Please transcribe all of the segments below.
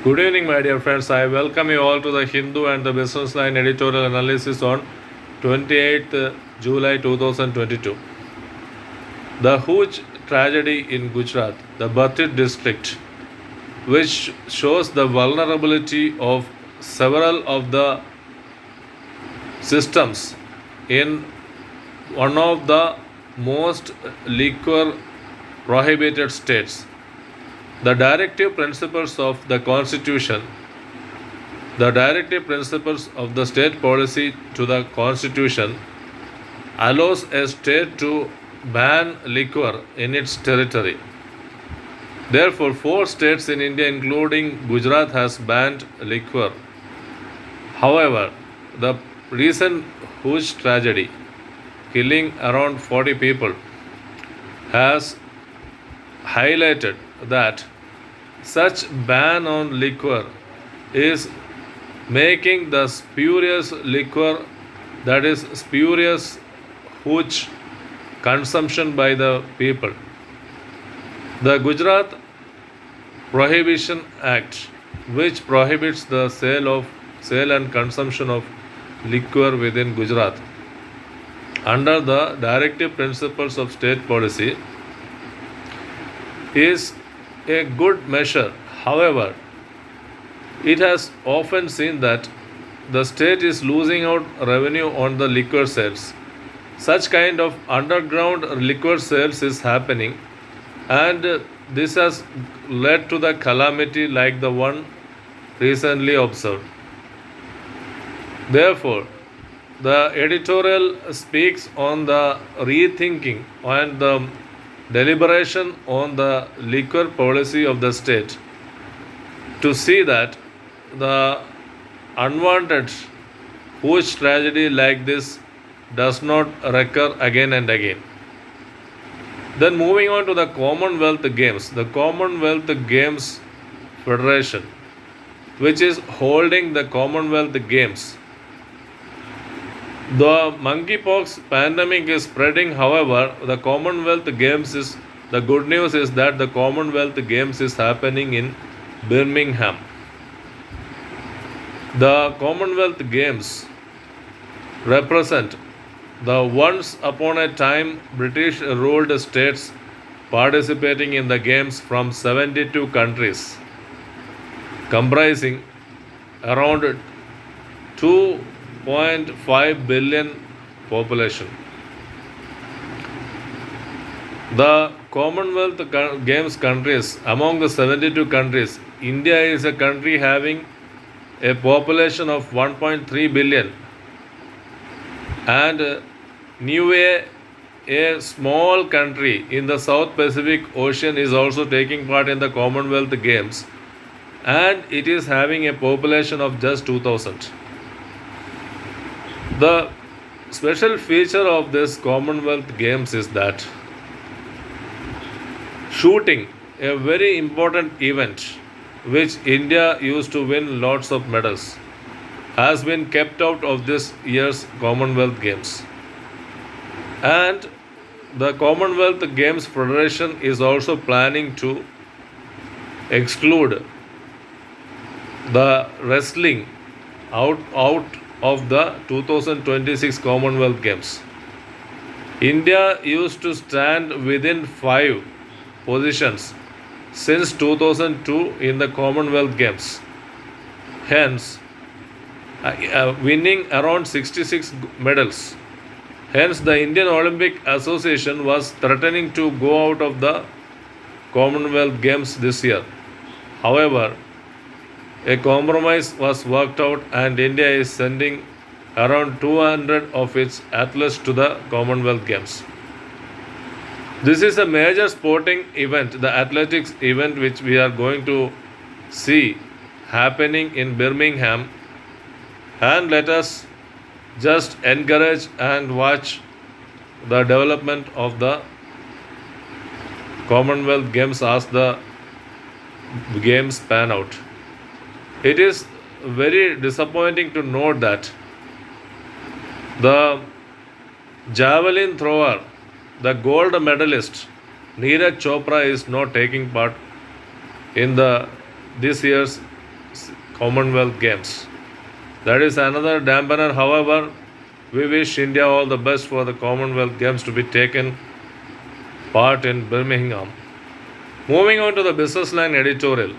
Good evening, my dear friends. I welcome you all to the Hindu and the Businessline editorial analysis on 28th July 2022. The huge tragedy in Gujarat, the Bhatit district, which shows the vulnerability of several of the systems in one of the most liquor prohibited states. The directive principles of the Constitution, the directive principles of the state policy to the Constitution allows a state to ban liquor in its territory. Therefore, 4 states in India, including Gujarat, has banned liquor. However, the recent huge tragedy, killing around 40 people, has highlighted that such ban on liquor is making the spurious liquor, that is spurious huge consumption by the people. The Gujarat Prohibition Act, which prohibits the sale and consumption of liquor within Gujarat under the directive principles of state policy, is a good measure. However, it has often seen that the state is losing out revenue on the liquor sales. Such kind of underground liquor sales is happening, and this has led to the calamity like the one recently observed. Therefore, the editorial speaks on the rethinking and the deliberation on the liquor policy of the state to see that the unwanted huge tragedy like this does not recur again and again. Then moving on to the Commonwealth Games, the Commonwealth Games Federation, which is holding the Commonwealth Games. The monkeypox pandemic is spreading. However, the Commonwealth Games is, the good news is that the Commonwealth Games is happening in Birmingham. The Commonwealth Games represent the once upon a time British ruled states participating in the games from 72 countries, comprising around 2.5 billion population. The Commonwealth Games countries, among the 72 countries, India is a country having a population of 1.3 billion, and Niue, a small country in the South Pacific Ocean, is also taking part in the Commonwealth Games, and it is having a population of just 2000. The special feature of this Commonwealth Games is that shooting, a very important event which India used to win lots of medals, has been kept out of this year's Commonwealth Games. And the Commonwealth Games Federation is also planning to exclude the wrestling out of the 2026 Commonwealth Games. India used to stand within 5 positions since 2002 in the Commonwealth Games, hence winning around 66 medals. Hence, the Indian Olympic Association was threatening to go out of the Commonwealth Games this year. However, a compromise was worked out, and India is sending around 200 of its athletes to the Commonwealth Games. This is a major sporting event, the athletics event, which we are going to see happening in Birmingham, and let us just encourage and watch the development of the Commonwealth Games as the games pan out. It is very disappointing to note that the javelin thrower, the gold medalist Neeraj Chopra, is not taking part in this year's Commonwealth Games. That is another dampener. However, we wish India all the best for the Commonwealth Games to be taken part in Birmingham. Moving on to the Businessline editorial.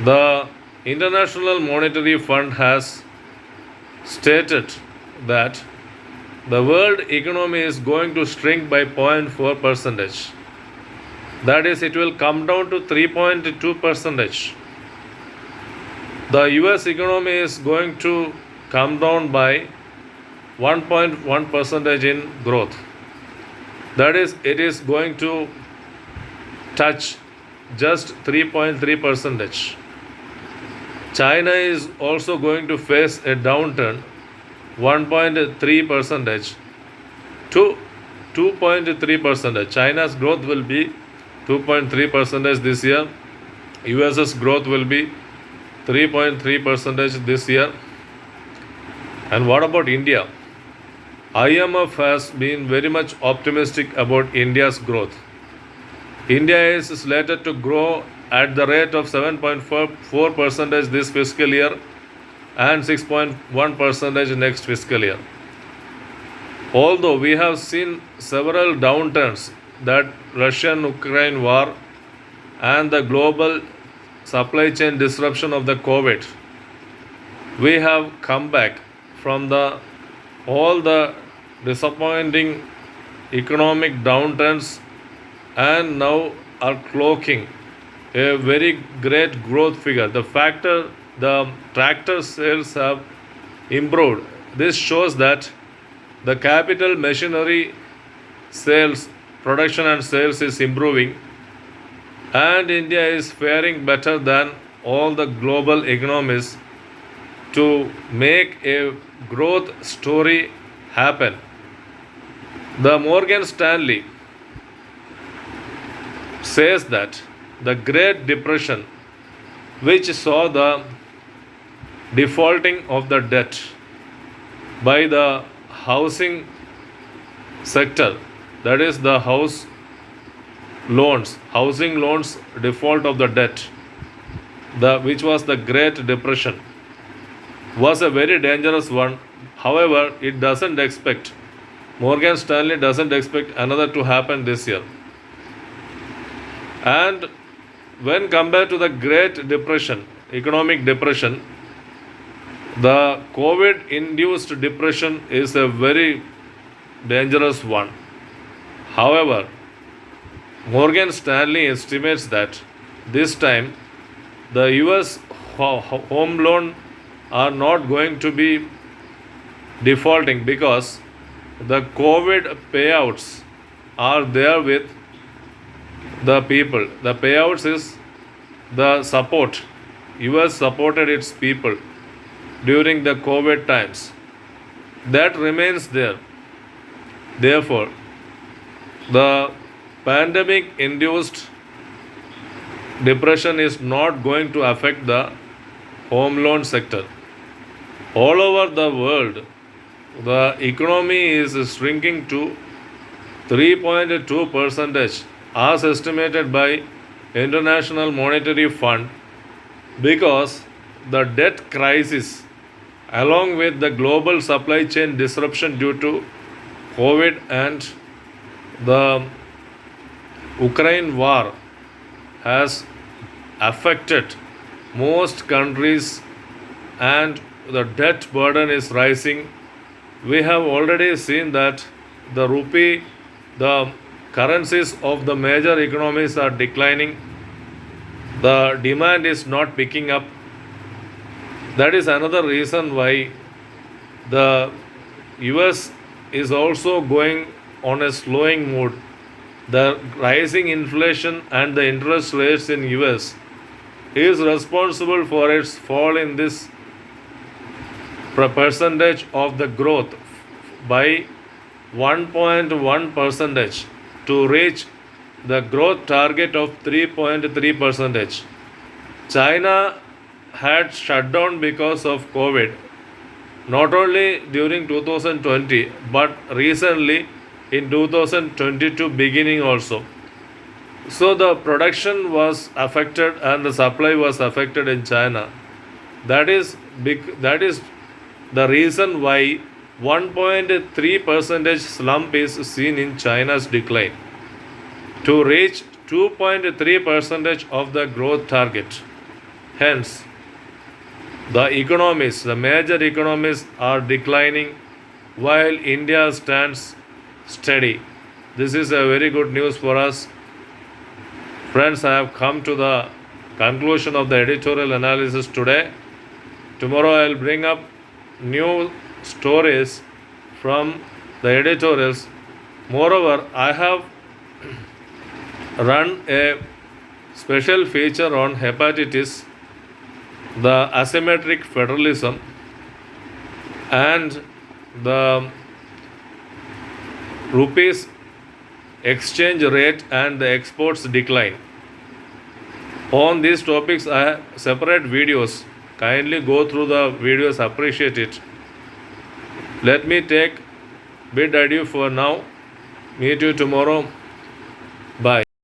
The International Monetary Fund has stated that the world economy is going to shrink by 0.4 percentage. That is, it will come down to 3.2 percentage. The US economy is going to come down by 1.1 percentage in growth. That is, it is going to touch just 3.3 percentage. China is also going to face a downturn 1.3 percentage to 2.3 percentage. China's growth will be 2.3 percentage this year. US's growth will be 3.3 percentage this year. And what about India? IMF has been very much optimistic about India's growth. India is slated to grow at the rate of 7.4 percentage this fiscal year and 6.1 percentage next fiscal year. Although we have seen several downturns, that Russian-Ukraine war and the global supply chain disruption of the COVID, we have come back from all the disappointing economic downturns and now are clocking a very great growth figure. The tractor sales have improved. This shows that the capital machinery sales, production and sales is improving, and India is faring better than all the global economies to make a growth story happen. The Morgan Stanley says that the Great Depression, which saw the defaulting of the debt by the housing sector, that is the housing loans default of the debt, which was the Great Depression, was a very dangerous one. However, Morgan Stanley doesn't expect another to happen this year. And when compared to the Great Depression, economic depression, the COVID-induced depression is a very dangerous one. However, Morgan Stanley estimates that this time the US home loan are not going to be defaulting because the COVID payouts are there with the people. The payouts is the support. US supported its people during the COVID times. That remains there. Therefore, the pandemic induced depression is not going to affect the home loan sector. All over the world, the economy is shrinking to 3.2 percentage as estimated by International Monetary Fund, because the debt crisis along with the global supply chain disruption due to COVID and the Ukraine war has affected most countries, and the debt burden is rising. We have already seen that the rupee, the currencies of the major economies are declining. The demand is not picking up. That is another reason why the US is also going on a slowing mood. The rising inflation and the interest rates in US is responsible for its fall in this percentage of the growth by 1.1 percentage to reach the growth target of 3.3 percentage. China had shut down because of COVID, not only during 2020 but recently in 2022 beginning also. So the production was affected and the supply was affected in China. That is the reason why 1.3 percentage slump is seen in China's decline to reach 2.3 percentage of the growth target. Hence, the major economies are declining while India stands steady. This is a very good news for us. Friends, I have come to the conclusion of the editorial analysis today. Tomorrow I will bring up new stories from the editorials. Moreover, I have run a special feature on hepatitis, the asymmetric federalism, and the rupees exchange rate and the exports decline. On these topics, I have separate videos. Kindly go through the videos, appreciate it. Let me take bid adieu for now. Meet you tomorrow. Bye.